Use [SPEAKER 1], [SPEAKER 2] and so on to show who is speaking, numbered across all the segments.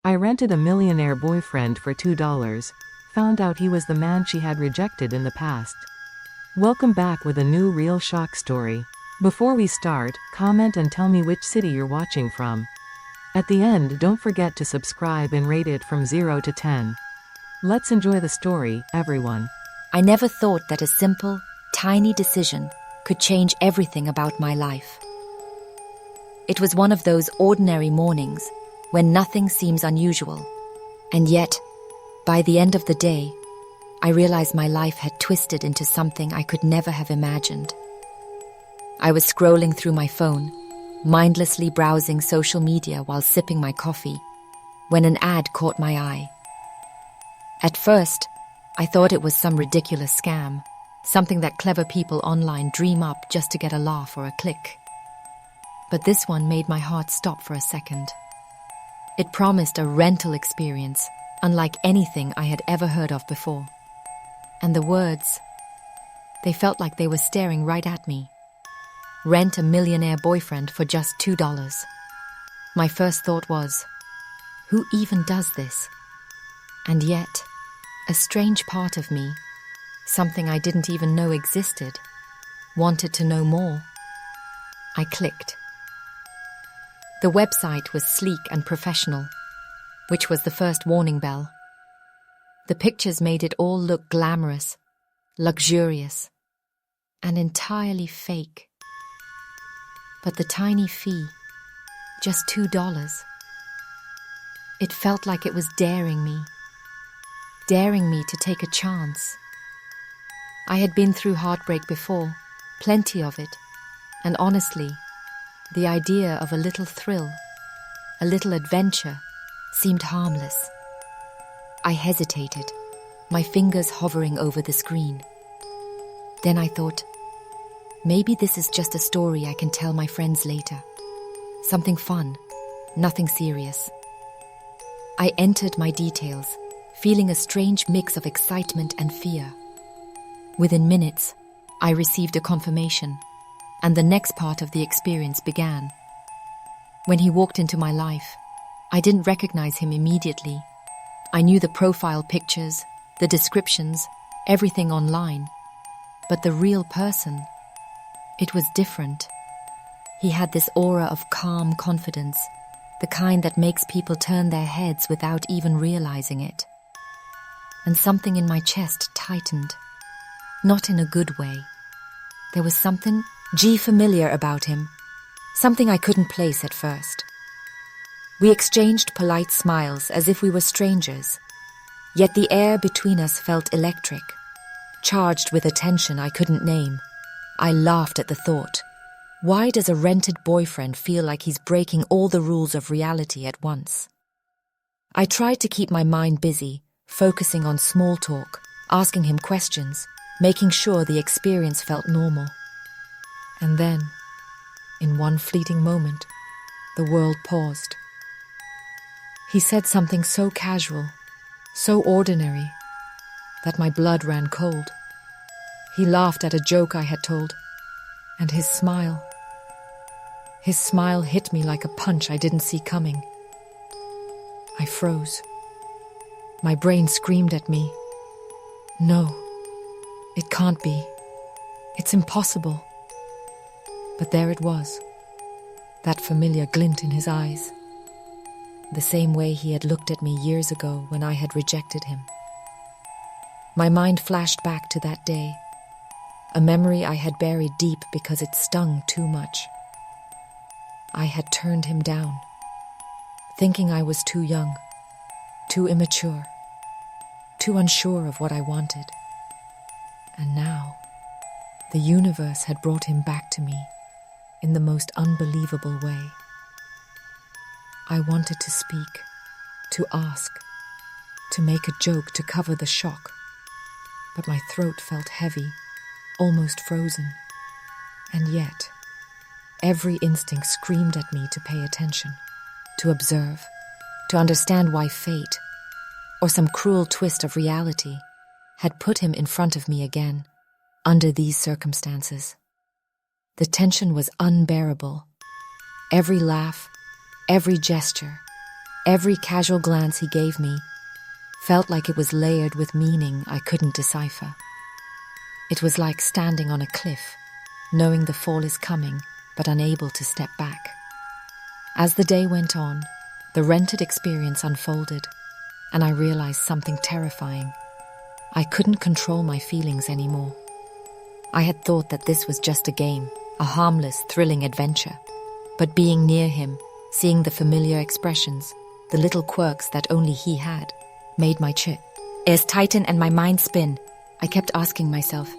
[SPEAKER 1] I rented a millionaire boyfriend for $2. Found out he was the man she had rejected in the past. Welcome back with a new real shock story. Before we start, comment and tell me which city you're watching from. At the end, don't forget to subscribe and rate it from 0 to 10. Let's enjoy the story, everyone.
[SPEAKER 2] I never thought that a simple, tiny decision could change everything about my life. It was one of those ordinary mornings when nothing seems unusual. And yet, by the end of the day, I realized my life had twisted into something I could never have imagined. I was scrolling through my phone, mindlessly browsing social media while sipping my coffee, when an ad caught my eye. At first, I thought it was some ridiculous scam, something that clever people online dream up just to get a laugh or a click. But this one made my heart stop for a second. It promised a rental experience unlike anything I had ever heard of before. And the words, they felt like they were staring right at me. Rent a millionaire boyfriend for just $2. My first thought was, who even does this? And yet, a strange part of me, something I didn't even know existed, wanted to know more. I clicked. The website was sleek and professional, which was the first warning bell. The pictures made it all look glamorous, luxurious, and entirely fake. But the tiny fee, just $2, it felt like it was daring me to take a chance. I had been through heartbreak before, plenty of it, and honestly, the idea of a little thrill, a little adventure, seemed harmless. I hesitated, my fingers hovering over the screen. Then I thought, maybe this is just a story I can tell my friends later. Something fun, nothing serious. I entered my details, feeling a strange mix of excitement and fear. Within minutes, I received a confirmation, and the next part of the experience began. When he walked into my life, I didn't recognize him immediately. I knew the profile pictures, the descriptions, everything online. But the real person, it was different. He had this aura of calm confidence, the kind that makes people turn their heads without even realizing it. And something in my chest tightened, not in a good way. There was something familiar about him, something I couldn't place at first. We exchanged polite smiles as if we were strangers, yet the air between us felt electric, charged with a tension I couldn't name. I laughed at the thought. Why does a rented boyfriend feel like he's breaking all the rules of reality at once? I tried to keep my mind busy, focusing on small talk, asking him questions, making sure the experience felt normal. And then, in one fleeting moment, the world paused. He said something so casual, so ordinary, that my blood ran cold. He laughed at a joke I had told, and his smile hit me like a punch I didn't see coming. I froze. My brain screamed at me. No, it can't be. It's impossible. But there it was, that familiar glint in his eyes, the same way he had looked at me years ago when I had rejected him. My mind flashed back to that day, a memory I had buried deep because it stung too much. I had turned him down, thinking I was too young, too immature, too unsure of what I wanted. And now, the universe had brought him back to me in the most unbelievable way. I wanted to speak, to ask, to make a joke to cover the shock, but my throat felt heavy, almost frozen. And yet, every instinct screamed at me to pay attention, to observe, to understand why fate, or some cruel twist of reality, had put him in front of me again, under these circumstances. The tension was unbearable. Every laugh, every gesture, Every casual glance he gave me felt like it was layered with meaning I couldn't decipher. It was like standing on a cliff, knowing the fall is coming, but unable to step back. As the day went on, the rented experience unfolded, and I realized something terrifying. I couldn't control my feelings anymore. I had thought that this was just a game, a harmless, thrilling adventure. But being near him, seeing the familiar expressions, the little quirks that only he had, made my ears tighten and my mind spin. I kept asking myself,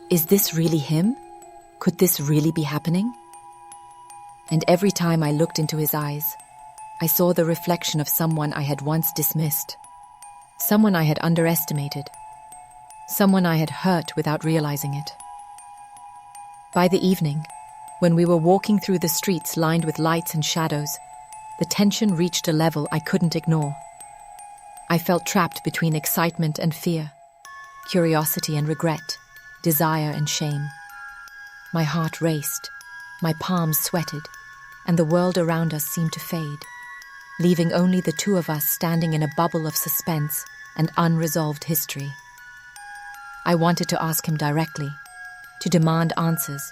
[SPEAKER 2] is this really him? Could this really be happening? And every time I looked into his eyes, I saw the reflection of someone I had once dismissed, someone I had underestimated, someone I had hurt without realizing it. By the evening, when we were walking through the streets lined with lights and shadows, the tension reached a level I couldn't ignore. I felt trapped between excitement and fear, curiosity and regret, desire and shame. My heart raced, my palms sweated, and the world around us seemed to fade, leaving only the two of us standing in a bubble of suspense and unresolved history. I wanted to ask him directly, to demand answers,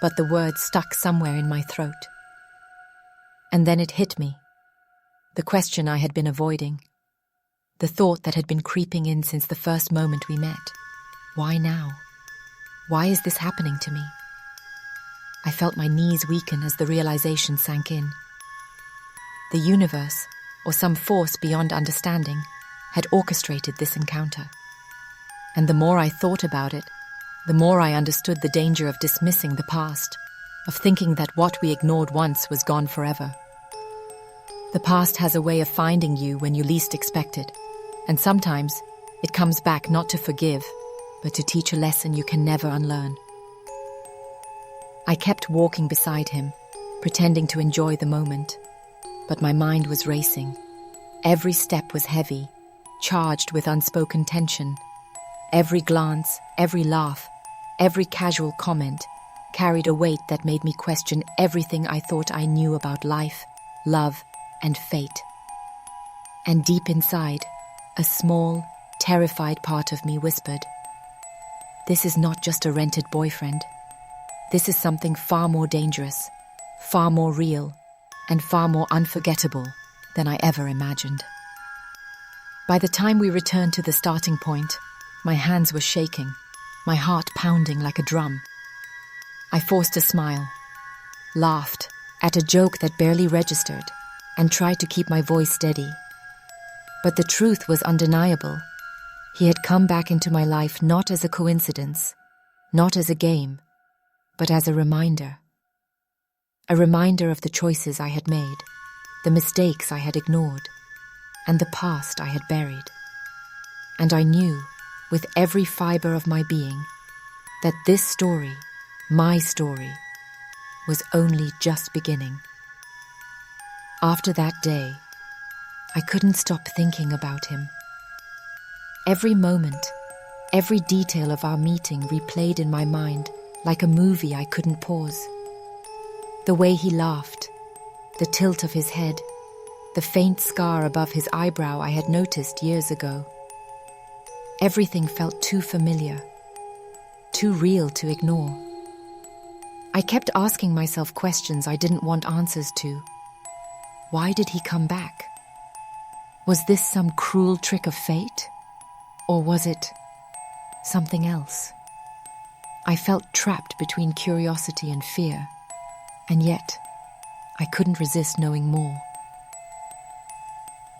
[SPEAKER 2] but the words stuck somewhere in my throat. And then it hit me, the question I had been avoiding, the thought that had been creeping in since the first moment we met. Why now? Why is this happening to me? I felt my knees weaken as the realization sank in. The universe, or some force beyond understanding, had orchestrated this encounter. And the more I thought about it, the more I understood the danger of dismissing the past, of thinking that what we ignored once was gone forever. The past has a way of finding you when you least expect it, and sometimes it comes back not to forgive, but to teach a lesson you can never unlearn. I kept walking beside him, pretending to enjoy the moment, but my mind was racing. Every step was heavy, charged with unspoken tension. Every glance, every laugh, every casual comment carried a weight that made me question everything I thought I knew about life, love, and fate. And deep inside, a small, terrified part of me whispered, "This is not just a rented boyfriend. This is something far more dangerous, far more real, and far more unforgettable than I ever imagined." By the time we returned to the starting point, my hands were shaking, my heart pounding like a drum. I forced a smile, laughed at a joke that barely registered, and tried to keep my voice steady. But the truth was undeniable. He had come back into my life not as a coincidence, not as a game, but as a reminder. A reminder of the choices I had made, the mistakes I had ignored, and the past I had buried. And I knew, with every fiber of my being, that this story, my story, was only just beginning. After that day, I couldn't stop thinking about him. Every moment, every detail of our meeting replayed in my mind like a movie I couldn't pause. The way he laughed, the tilt of his head, the faint scar above his eyebrow I had noticed years ago. Everything felt too familiar, too real to ignore. I kept asking myself questions I didn't want answers to. Why did he come back? Was this some cruel trick of fate? Or was it something else? I felt trapped between curiosity and fear, and yet I couldn't resist knowing more.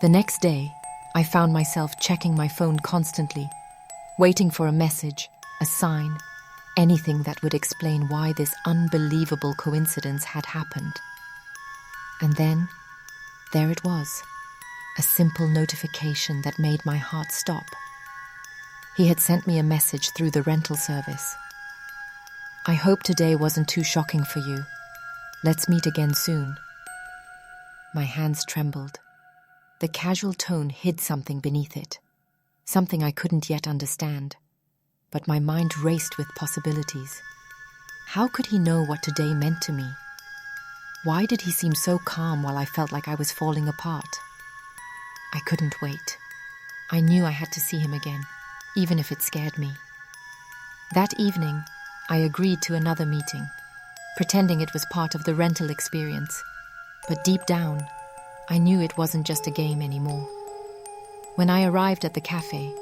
[SPEAKER 2] The next day, I found myself checking my phone constantly, waiting for a message, a sign, anything that would explain why this unbelievable coincidence had happened. And then, there it was, a simple notification that made my heart stop. He had sent me a message through the rental service. "I hope today wasn't too shocking for you. Let's meet again soon." My hands trembled. The casual tone hid something beneath it, something I couldn't yet understand, but my mind raced with possibilities. How could he know what today meant to me? Why did he seem so calm while I felt like I was falling apart? couldn't wait. I knew I had to see him again, even if it scared me. That evening, I agreed to another meeting, pretending it was part of the rental experience. But deep down, I knew it wasn't just a game anymore. When I arrived at the cafe,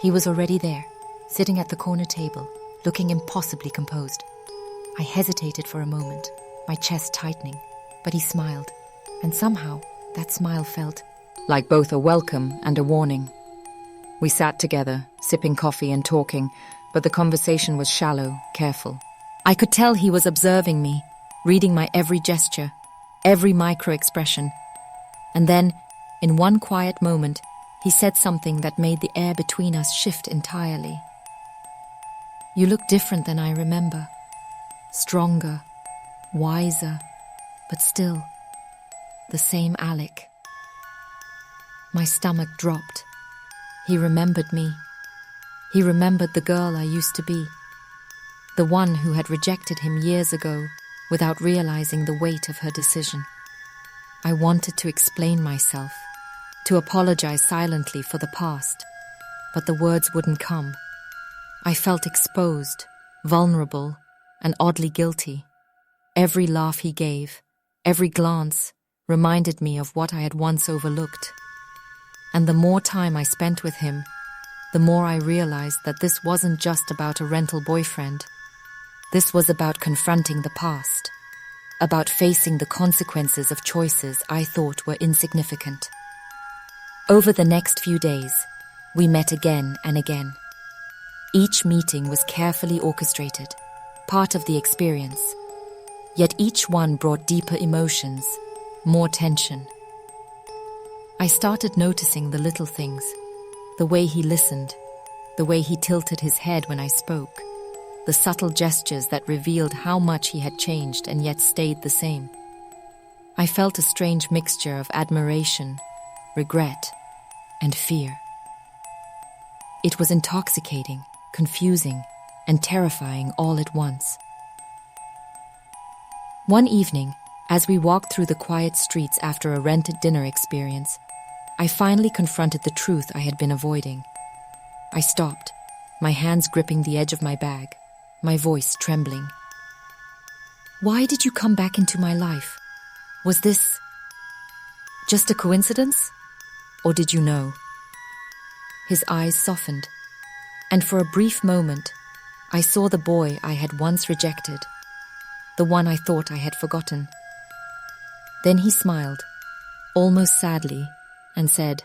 [SPEAKER 2] he was already there, sitting at the corner table, looking impossibly composed. I hesitated for a moment, my chest tightening, but he smiled, and somehow that smile felt like both a welcome and a warning. We sat together, sipping coffee and talking, but the conversation was shallow, careful. I could tell he was observing me, reading my every gesture, every micro-expression. And then, in one quiet moment, he said something that made the air between us shift entirely. "You look different than I remember. Stronger, wiser, but still the same Alec." My stomach dropped. He remembered me. He remembered the girl I used to be, the one who had rejected him years ago without realizing the weight of her decision. I wanted to explain myself, to apologize silently for the past, but the words wouldn't come. I felt exposed, vulnerable, and oddly guilty. Every laugh he gave, every glance, reminded me of what I had once overlooked. And the more time I spent with him, the more I realized that this wasn't just about a rental boyfriend. This was about confronting the past, about facing the consequences of choices I thought were insignificant. Over the next few days, we met again and again. Each meeting was carefully orchestrated, part of the experience. Yet each one brought deeper emotions, more tension. I started noticing the little things, the way he listened, the way he tilted his head when I spoke, the subtle gestures that revealed how much he had changed and yet stayed the same. I felt a strange mixture of admiration, regret, and fear. It was intoxicating, confusing, and terrifying all at once. One evening, as we walked through the quiet streets after a rented dinner experience, I finally confronted the truth I had been avoiding. I stopped, my hands gripping the edge of my bag, my voice trembling. "Why did you come back into my life? Was this just a coincidence? Or did you know?" His eyes softened, and for a brief moment, I saw the boy I had once rejected, the one I thought I had forgotten. Then he smiled, almost sadly, and said,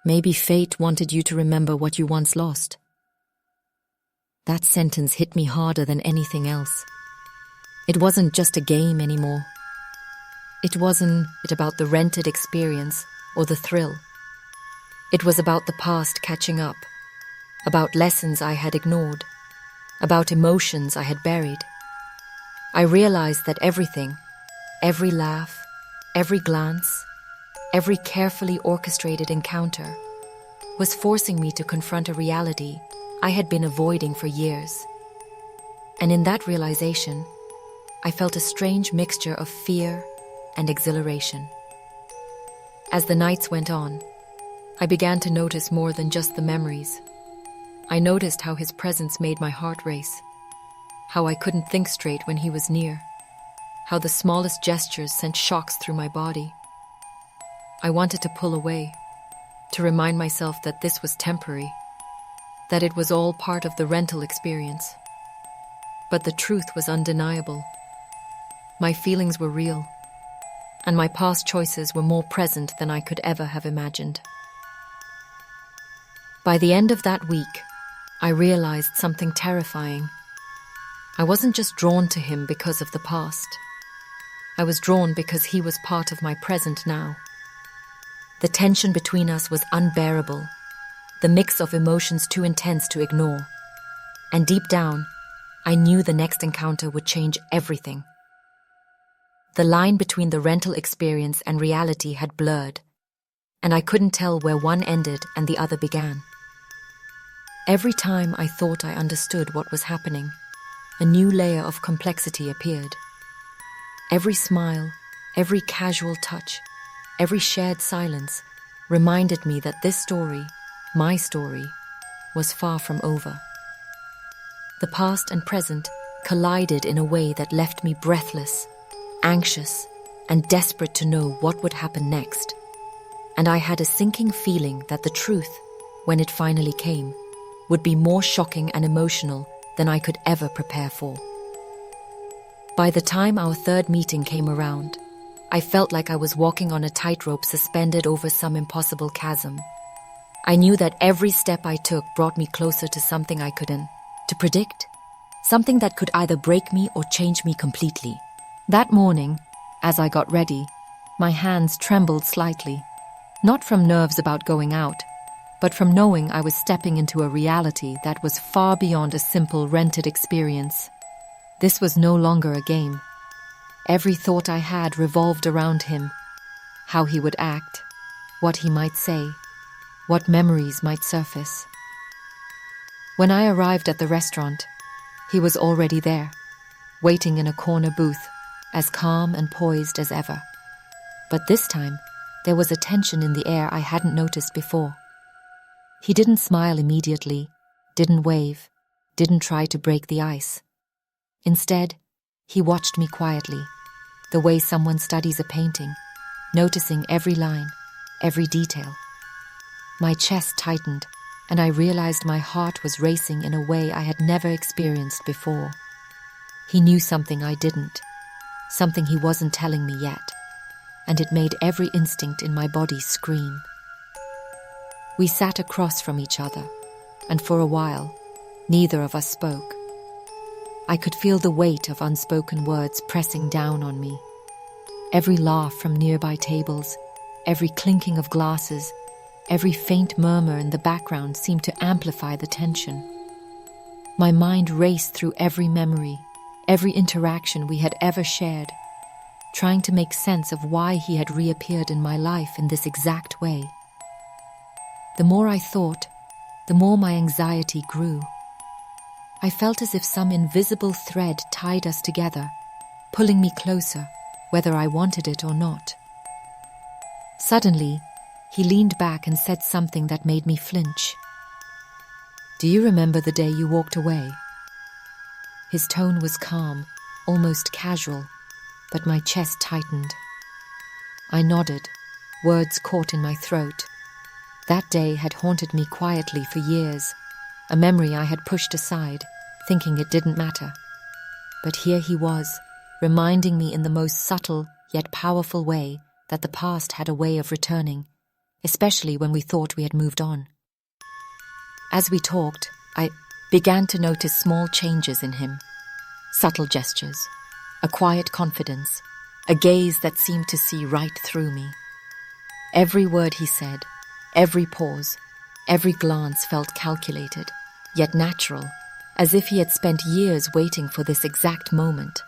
[SPEAKER 2] "Maybe fate wanted you to remember what you once lost." That sentence hit me harder than anything else. It wasn't just a game anymore. It wasn't about the rented experience or the thrill. It was about the past catching up, about lessons I had ignored, about emotions I had buried. I realized that everything, every laugh, every glance, every carefully orchestrated encounter, was forcing me to confront a reality I had been avoiding for years. And in that realization, I felt a strange mixture of fear and exhilaration. As the nights went on, I began to notice more than just the memories. I noticed how his presence made my heart race, how I couldn't think straight when he was near, how the smallest gestures sent shocks through my body. I wanted to pull away, to remind myself that this was temporary, that it was all part of the rental experience. But the truth was undeniable. My feelings were real, and my past choices were more present than I could ever have imagined. By the end of that week, I realized something terrifying. I wasn't just drawn to him because of the past. I was drawn because he was part of my present now. The tension between us was unbearable, the mix of emotions too intense to ignore. And deep down, I knew the next encounter would change everything. The line between the rental experience and reality had blurred, and I couldn't tell where one ended and the other began. Every time I thought I understood what was happening, a new layer of complexity appeared. Every smile, every casual touch, every shared silence reminded me that this story, my story, was far from over. The past and present collided in a way that left me breathless, anxious, and desperate to know what would happen next. And I had a sinking feeling that the truth, when it finally came, would be more shocking and emotional than I could ever prepare for. By the time our third meeting came around, I felt like I was walking on a tightrope suspended over some impossible chasm. I knew that every step I took brought me closer to something I couldn't to predict, something that could either break me or change me completely. That morning, as I got ready, my hands trembled slightly, not from nerves about going out, but from knowing I was stepping into a reality that was far beyond a simple rented experience. This was no longer a game. Every thought I had revolved around him, how he would act, what he might say, what memories might surface. When I arrived at the restaurant, he was already there, waiting in a corner booth, as calm and poised as ever. But this time, there was a tension in the air I hadn't noticed before. He didn't smile immediately, didn't wave, didn't try to break the ice. Instead, he watched me quietly, the way someone studies a painting, noticing every line, every detail. My chest tightened, and I realized my heart was racing in a way I had never experienced before. He knew something I didn't, something he wasn't telling me yet, and it made every instinct in my body scream. We sat across from each other, and for a while, neither of us spoke. I could feel the weight of unspoken words pressing down on me. Every laugh from nearby tables, every clinking of glasses, every faint murmur in the background seemed to amplify the tension. My mind raced through every memory, every interaction we had ever shared, trying to make sense of why he had reappeared in my life in this exact way. The more I thought, the more my anxiety grew. I felt as if some invisible thread tied us together, pulling me closer, whether I wanted it or not. Suddenly, he leaned back and said something that made me flinch. "Do you remember the day you walked away?" His tone was calm, almost casual, but my chest tightened. I nodded, words caught in my throat. That day had haunted me quietly for years, a memory I had pushed aside, thinking it didn't matter. But here he was, reminding me in the most subtle yet powerful way that the past had a way of returning, especially when we thought we had moved on. As we talked, I began to notice small changes in him, subtle gestures, a quiet confidence, a gaze that seemed to see right through me. Every word he said, every pause, every glance felt calculated, yet natural, as if he had spent years waiting for this exact moment.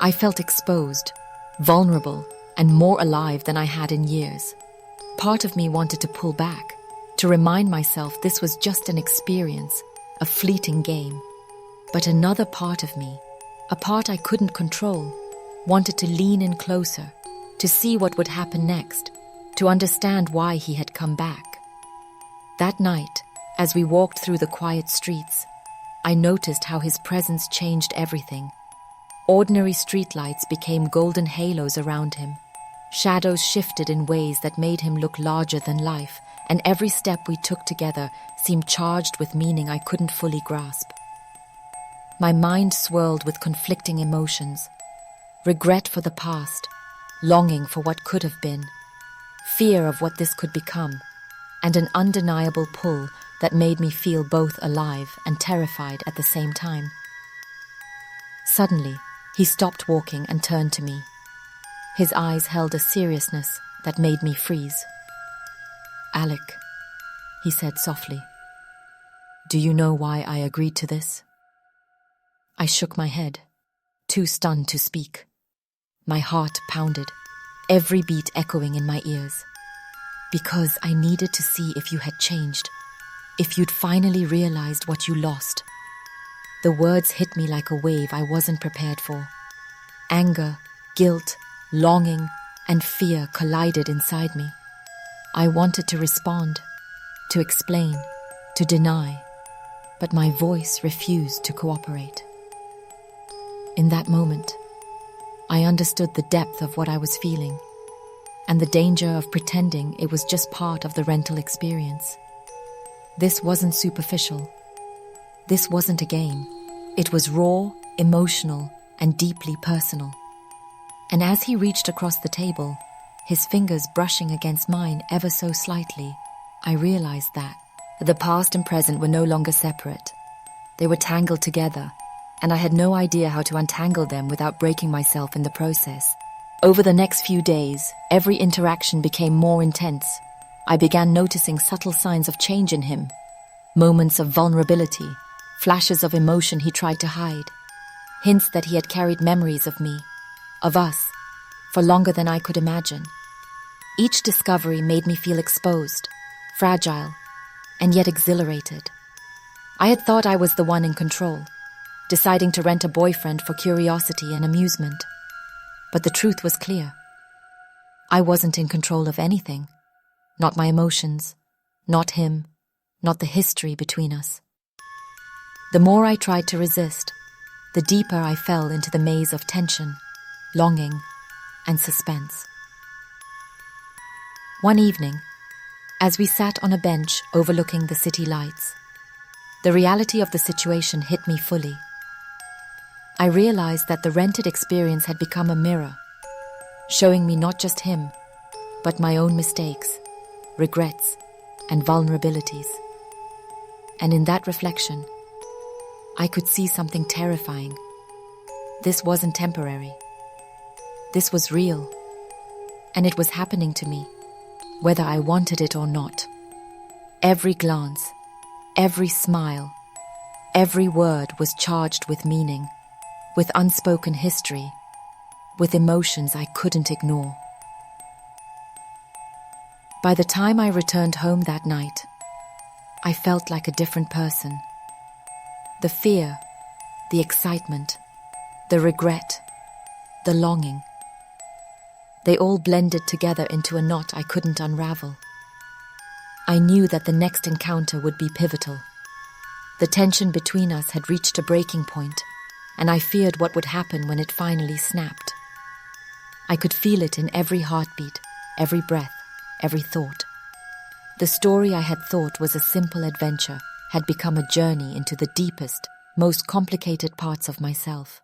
[SPEAKER 2] I felt exposed, vulnerable, and more alive than I had in years. Part of me wanted to pull back, to remind myself this was just an experience, a fleeting game. But another part of me, a part I couldn't control, wanted to lean in closer, to see what would happen next, to understand why he had come back. That night, as we walked through the quiet streets, I noticed how his presence changed everything. Ordinary streetlights became golden halos around him. Shadows shifted in ways that made him look larger than life, and every step we took together seemed charged with meaning I couldn't fully grasp. My mind swirled with conflicting emotions. Regret for the past, longing for what could have been, fear of what this could become, and an undeniable pull that made me feel both alive and terrified at the same time. Suddenly, he stopped walking and turned to me. His eyes held a seriousness that made me freeze. "Alec," he said softly, "do you know why I agreed to this?" I shook my head, too stunned to speak. My heart pounded, every beat echoing in my ears. "Because I needed to see if you had changed, if you'd finally realized what you lost." The words hit me like a wave I wasn't prepared for. Anger, guilt, longing, and fear collided inside me. I wanted to respond, to explain, to deny, but my voice refused to cooperate. In that moment, I understood the depth of what I was feeling and the danger of pretending it was just part of the rental experience. This wasn't superficial. This wasn't a game. It was raw, emotional, and deeply personal. And as he reached across the table, his fingers brushing against mine ever so slightly, I realized that the past and present were no longer separate. They were tangled together, and I had no idea how to untangle them without breaking myself in the process. Over the next few days, every interaction became more intense. I began noticing subtle signs of change in him, moments of vulnerability, flashes of emotion he tried to hide, hints that he had carried memories of me, of us, for longer than I could imagine. Each discovery made me feel exposed, fragile, and yet exhilarated. I had thought I was the one in control, deciding to rent a boyfriend for curiosity and amusement. But the truth was clear. I wasn't in control of anything. Not my emotions, not him, not the history between us. The more I tried to resist, the deeper I fell into the maze of tension, longing, and suspense. One evening, as we sat on a bench overlooking the city lights, the reality of the situation hit me fully. I realized that the rented experience had become a mirror, showing me not just him, but my own mistakes, regrets, and vulnerabilities. And in that reflection, I could see something terrifying. This wasn't temporary. This was real, and it was happening to me, whether I wanted it or not. Every glance, every smile, every word was charged with meaning, with unspoken history, with emotions I couldn't ignore. By the time I returned home that night, I felt like a different person. The fear, the excitement, the regret, the longing, they all blended together into a knot I couldn't unravel. I knew that the next encounter would be pivotal. The tension between us had reached a breaking point, and I feared what would happen when it finally snapped. I could feel it in every heartbeat, every breath, every thought. The story I had thought was a simple adventure had become a journey into the deepest, most complicated parts of myself.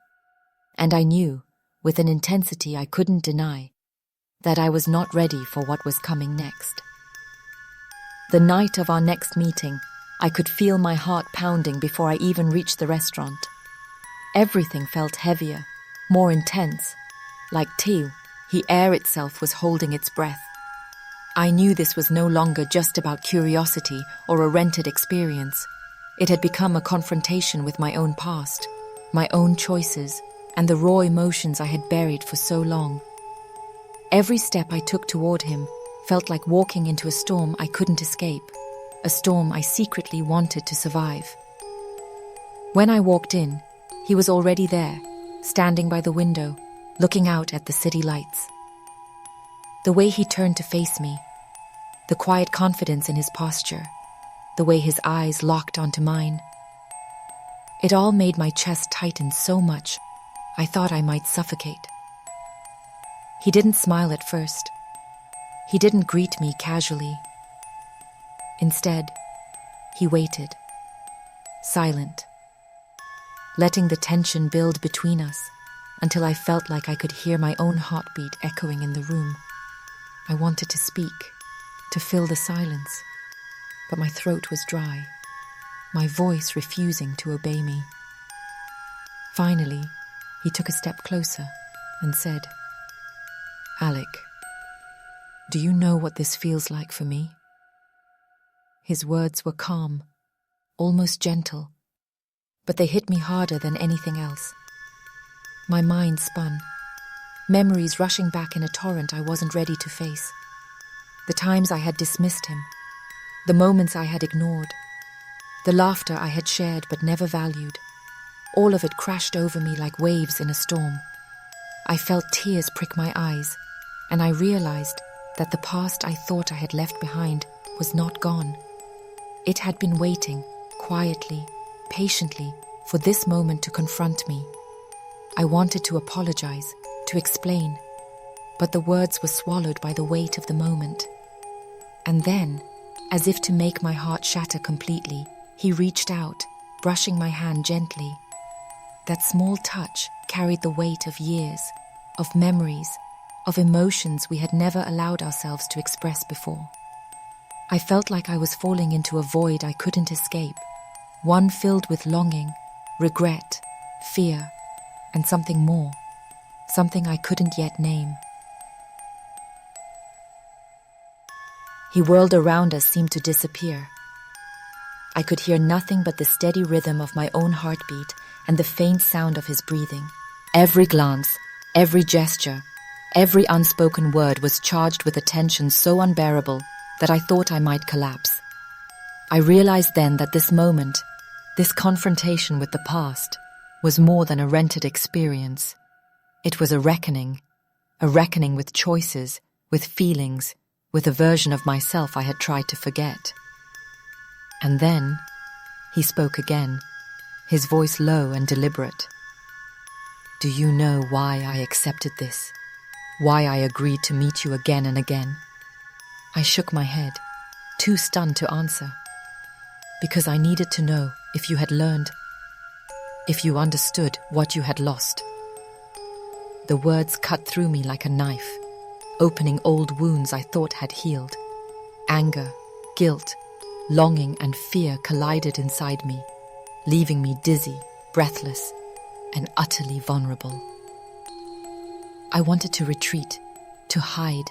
[SPEAKER 2] And I knew, with an intensity I couldn't deny, that I was not ready for what was coming next. The night of our next meeting, I could feel my heart pounding before I even reached the restaurant. Everything felt heavier, more intense. Like the air itself was holding its breath. I knew this was no longer just about curiosity or a rented experience. It had become a confrontation with my own past, my own choices, and the raw emotions I had buried for so long. Every step I took toward him felt like walking into a storm I couldn't escape, a storm I secretly wanted to survive. When I walked in, he was already there, standing by the window, looking out at the city lights. The way he turned to face me, the quiet confidence in his posture, the way his eyes locked onto mine, it all made my chest tighten so much I thought I might suffocate. He didn't smile at first. He didn't greet me casually. Instead, he waited, silent, letting the tension build between us until I felt like I could hear my own heartbeat echoing in the room. I wanted to speak, to fill the silence, but my throat was dry, my voice refusing to obey me. Finally, he took a step closer and said, "Alec, do you know what this feels like for me?" His words were calm, almost gentle, but they hit me harder than anything else. My mind spun, memories rushing back in a torrent I wasn't ready to face. The times I had dismissed him, the moments I had ignored, the laughter I had shared but never valued. All of it crashed over me like waves in a storm. I felt tears prick my eyes, and I realized that the past I thought I had left behind was not gone. It had been waiting, quietly, patiently, for this moment to confront me. I wanted to apologize, to explain, but the words were swallowed by the weight of the moment. And then, as if to make my heart shatter completely, he reached out, brushing my hand gently. That small touch carried the weight of years, of memories, of emotions we had never allowed ourselves to express before. I felt like I was falling into a void I couldn't escape, one filled with longing, regret, fear, and something more, something I couldn't yet name. He whirled around us, seemed to disappear. I could hear nothing but the steady rhythm of my own heartbeat and the faint sound of his breathing. Every glance, every gesture, every unspoken word was charged with a tension so unbearable that I thought I might collapse. I realized then that this moment, this confrontation with the past, was more than a rented experience. It was a reckoning with choices, with feelings, with a version of myself I had tried to forget. And then, he spoke again, his voice low and deliberate. "Do you know why I accepted this? Why I agreed to meet you again and again?" I shook my head, too stunned to answer. "Because I needed to know if you had learned, if you understood what you had lost." The words cut through me like a knife, opening old wounds I thought had healed. Anger, guilt, longing and fear collided inside me, leaving me dizzy, breathless, and utterly vulnerable. I wanted to retreat, to hide,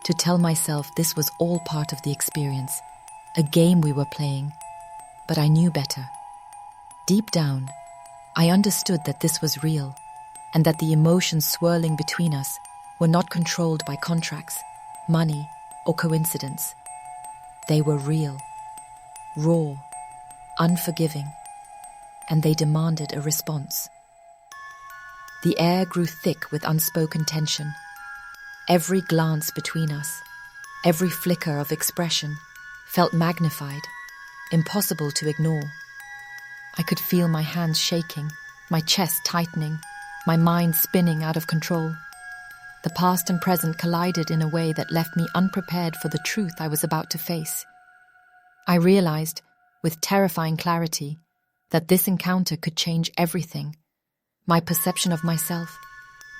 [SPEAKER 2] to tell myself this was all part of the experience, a game we were playing, but I knew better. Deep down, I understood that this was real, and that the emotions swirling between us were not controlled by contracts, money, or coincidence. They were real, raw, unforgiving, and they demanded a response. The air grew thick with unspoken tension. Every glance between us, every flicker of expression, felt magnified, impossible to ignore. I could feel my hands shaking, my chest tightening, my mind spinning out of control. The past and present collided in a way that left me unprepared for the truth I was about to face. I realized, with terrifying clarity, that this encounter could change everything. My perception of myself,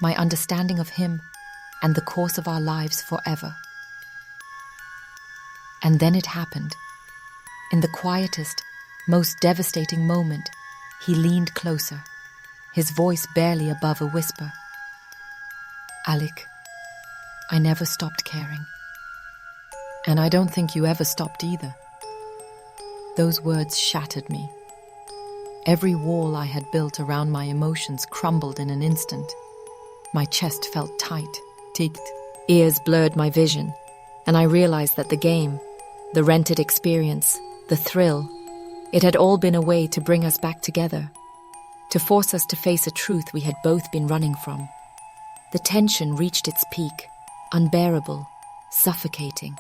[SPEAKER 2] my understanding of him, and the course of our lives forever. And then it happened. In the quietest, most devastating moment, he leaned closer, his voice barely above a whisper. "Alec, I never stopped caring. And I don't think you ever stopped either." Those words shattered me. Every wall I had built around my emotions crumbled in an instant. My chest felt tight, ticked. Ears blurred my vision, and I realized that the game, the rented experience, the thrill, it had all been a way to bring us back together, to force us to face a truth we had both been running from. The tension reached its peak, unbearable, suffocating.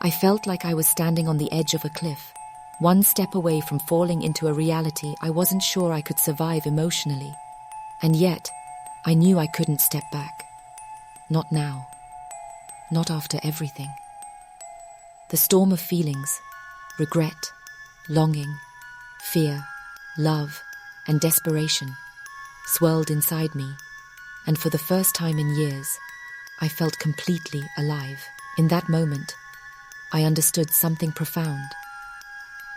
[SPEAKER 2] I felt like I was standing on the edge of a cliff, one step away from falling into a reality I wasn't sure I could survive emotionally. And yet, I knew I couldn't step back. Not now. Not after everything. The storm of feelings, regret, longing, fear, love, and desperation swirled inside me, and for the first time in years, I felt completely alive. In that moment, I understood something profound.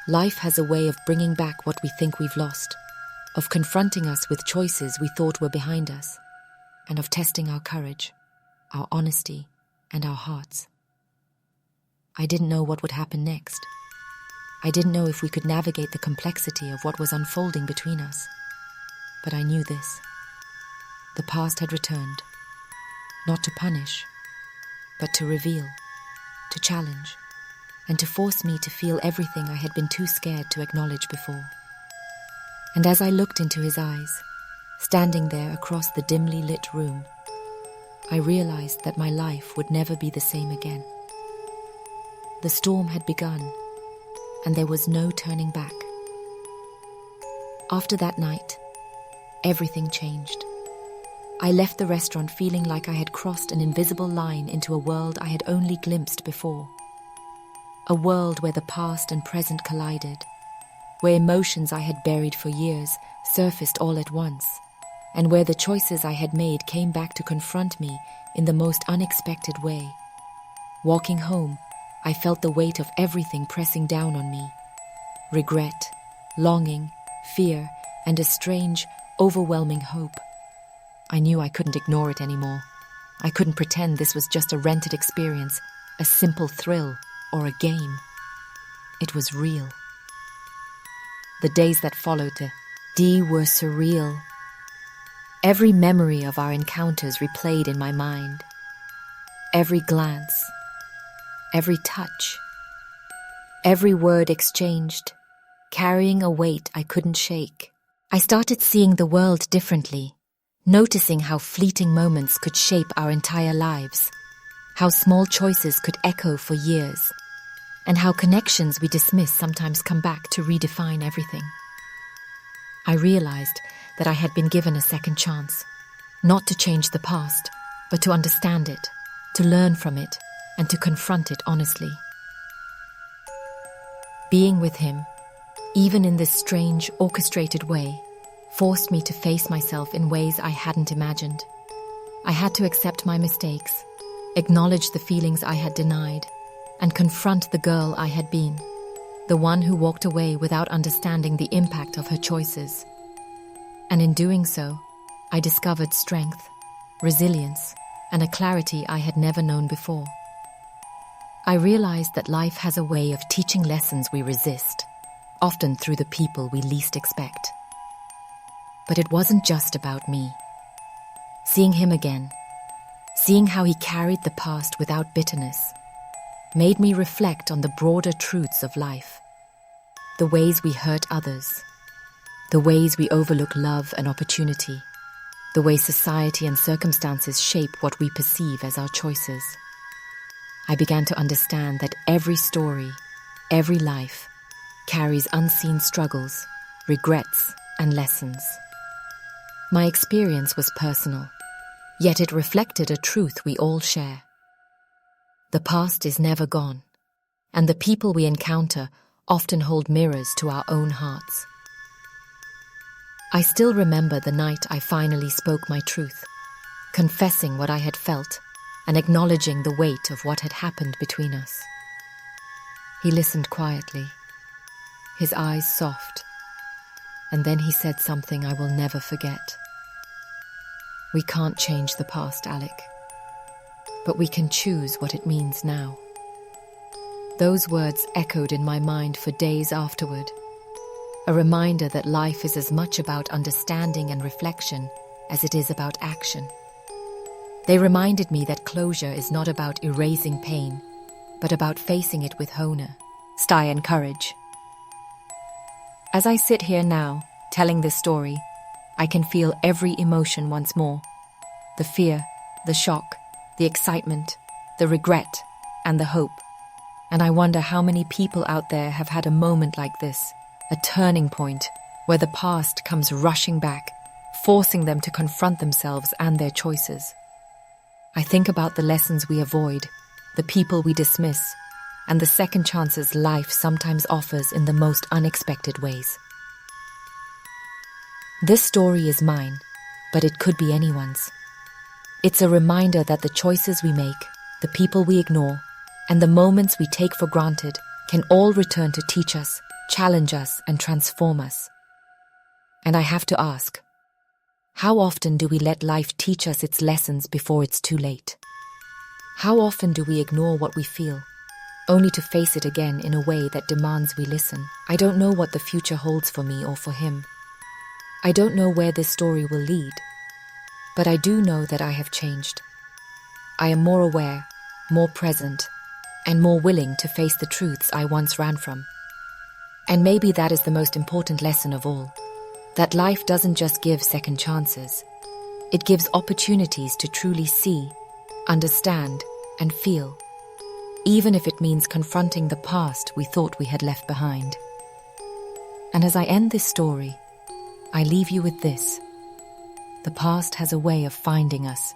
[SPEAKER 2] Life has a way of bringing back what we think we've lost, of confronting us with choices we thought were behind us, and of testing our courage, our honesty, and our hearts. I didn't know what would happen next. I didn't know if we could navigate the complexity of what was unfolding between us. But I knew this. The past had returned, not to punish, but to reveal, to challenge, and to force me to feel everything I had been too scared to acknowledge before. And as I looked into his eyes, standing there across the dimly lit room, I realized that my life would never be the same again. The storm had begun, and there was no turning back. After that night, everything changed. I left the restaurant feeling like I had crossed an invisible line into a world I had only glimpsed before. A world where the past and present collided, where emotions I had buried for years surfaced all at once, and where the choices I had made came back to confront me in the most unexpected way. Walking home, I felt the weight of everything pressing down on me. Regret, longing, fear, and a strange, overwhelming hope. I knew I couldn't ignore it anymore. I couldn't pretend this was just a rented experience, a simple thrill, or a game. It was real. The days that followed were surreal. Every memory of our encounters replayed in my mind. Every glance, every touch, every word exchanged, carrying a weight I couldn't shake. I started seeing the world differently, noticing how fleeting moments could shape our entire lives, how small choices could echo for years, and how connections we dismiss sometimes come back to redefine everything. I realized that I had been given a second chance, not to change the past, but to understand it, to learn from it, and to confront it honestly. Being with him, even in this strange, orchestrated way, forced me to face myself in ways I hadn't imagined. I had to accept my mistakes, acknowledge the feelings I had denied, and confront the girl I had been, the one who walked away without understanding the impact of her choices. And in doing so, I discovered strength, resilience, and a clarity I had never known before. I realized that life has a way of teaching lessons we resist, often through the people we least expect. But it wasn't just about me. Seeing him again, seeing how he carried the past without bitterness, made me reflect on the broader truths of life, the ways we hurt others, the ways we overlook love and opportunity, the way society and circumstances shape what we perceive as our choices. I began to understand that every story, every life, carries unseen struggles, regrets, and lessons. My experience was personal, yet it reflected a truth we all share. The past is never gone, and the people we encounter often hold mirrors to our own hearts. I still remember the night I finally spoke my truth, confessing what I had felt and acknowledging the weight of what had happened between us. He listened quietly, his eyes soft, and then he said something I will never forget. We can't change the past, Alec, but we can choose what it means now. Those words echoed in my mind for days afterward, a reminder that life is as much about understanding and reflection as it is about action. They reminded me that closure is not about erasing pain, but about facing it with honesty and courage. As I sit here now, telling this story, I can feel every emotion once more. The fear, the shock, the excitement, the regret, and the hope. And I wonder how many people out there have had a moment like this, a turning point where the past comes rushing back, forcing them to confront themselves and their choices. I think about the lessons we avoid, the people we dismiss, and the second chances life sometimes offers in the most unexpected ways. This story is mine, but it could be anyone's. It's a reminder that the choices we make, the people we ignore, and the moments we take for granted can all return to teach us, challenge us, and transform us. And I have to ask, how often do we let life teach us its lessons before it's too late? How often do we ignore what we feel, only to face it again in a way that demands we listen? I don't know what the future holds for me or for him. I don't know where this story will lead, but I do know that I have changed. I am more aware, more present, and more willing to face the truths I once ran from. And maybe that is the most important lesson of all, that life doesn't just give second chances. It gives opportunities to truly see, understand, and feel, even if it means confronting the past we thought we had left behind. And as I end this story, I leave you with this. The past has a way of finding us,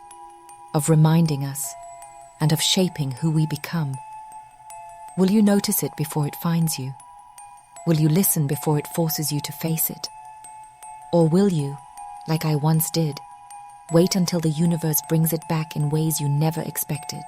[SPEAKER 2] of reminding us, and of shaping who we become. Will you notice it before it finds you? Will you listen before it forces you to face it? Or will you, like I once did, wait until the universe brings it back in ways you never expected?